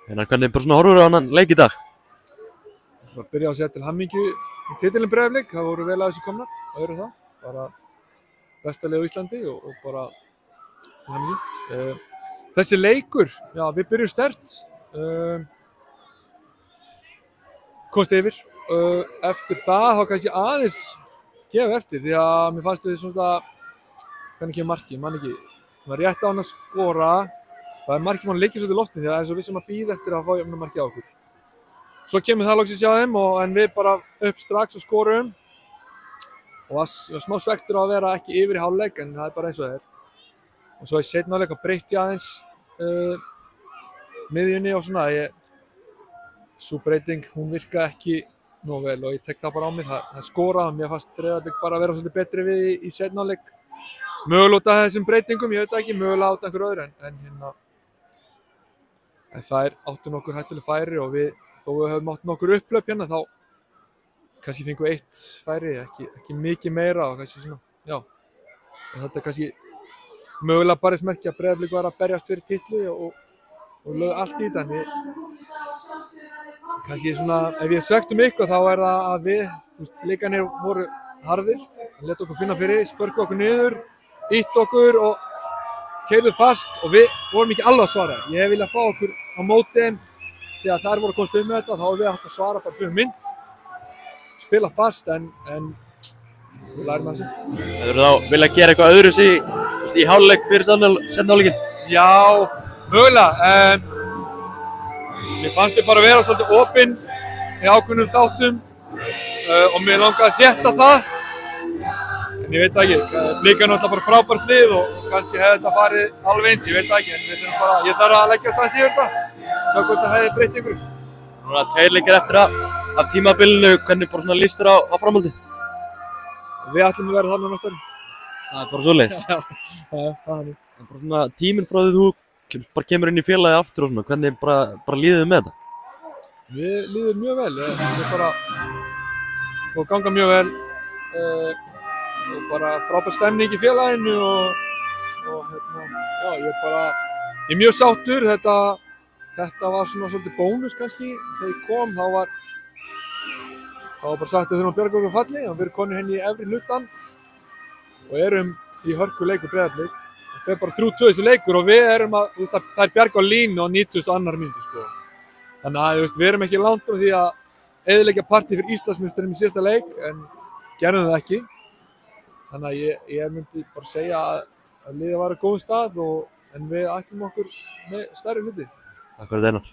Hvernig bara svona horfur á hann leik í dag? Það byrja að segja til hamingju í titilinn Breiðablik, það voru vel að þessu komnar, öðru það, bara besta lið á Íslandi og bara til hamingju. Þessi leikur, já við byrjum sterkt, komst yfir, eftir það þá kannski aðeins gefa eftir því að mér fannst við svona, hvernig kemur markið, mann ekki, svona rétt á hann að skora, það er markið mann leikir svolítið í lofti því að það er svo við sem að bíða eftir að fá jöfnunarmarkið á okkur. Svo kemur það loksins hjá þeim en við bara upp strax og skorum og var smá svektur á að vera ekki yfir í hálfleik en það er bara eins og það er. Og svo í seinni hálfleik breytti ég aðeins miðjunni og svona, sú breyting hún virkaði ekki nógu vel og ég tek það bara á mig, það skoraði, mér fannst Breiðablik bara að vera svolítið betri við í seinni hálfleik. Mögulega út af þessum breytingum, ég veit ekki, mögulega út af einhverju öðru en þær áttu nokkur hættuleg færi og þó við höfum átt nokkur upplöp hérna þá kannski fengum við eitt færi, ekki mikið meira og kannski svona, já. En þetta er kannski mögulega bara smerki að Breiðablik var að berjast fyrir titli og lögðu allt í þetta en kannski svona, ef ég svektum eitthvað þá er það að leikarnir voru harðir, hann lét okkur finna fyrir, spörku okkur niður, ítt okkur og keyrðu fast og við vorum ekki alveg að svara. Ég hef viljað fá okkur á móti þeim því að þær voru að komast með þetta, þá hefur við hægt að svara bara sömu mynd, spila fast en við lærum það sem. Hefur þá viljað gera eitthvað öðru í hálfleik fyrir seinni hálfleikinn? Já, mögulega. Mér fannst ég bara vera svolítið opinn í ákveðnum þáttum og mér langaði að þétta það. En ég veit ekki, Blik er náttúrulega bara frábært lið og kannski hefði þetta farið alveg eins, ég veit ekki, en ég þarf að leggja strax yfir þetta, sjá hvort það hefði breytt ykkur. Núna 2 leikir eftir af tímabilinu, hvernig bara svona líst þér á framhaldið? Við ætlum að vera þarna næsta ári. Það er bara svoleiðis? Já, það er þannig. En bara svona tíminn frá því þú bara kemur inn í félagið aftur og svona, hvernig bara líðið þið með þetta? Við líðum mjög vel, við bara og ganga mjög vel. Og bara frábær stemning í félaginu og já, ég er mjög sáttur, þetta var svona svolítið bónus kannski, þegar ég kom þá var bara sagt að við þurfum að bjarga okkur falli og við erum konir henni í efri hlutan og erum í hörku leikur Breiðablik. Það er bara 3-2 þessi leikur og við erum það er bjarga á línu á 92. mínútu sko. Þannig að við erum ekki langt frá því að eyðileggja partí fyrir Íslandsmeisturum í síðasta leik en gerðum það ekki. Þannig að ég myndi bara segja að liðið var á góðum stað en við ætlum okkur með stærri hluti. Takk fyrir þetta Einar.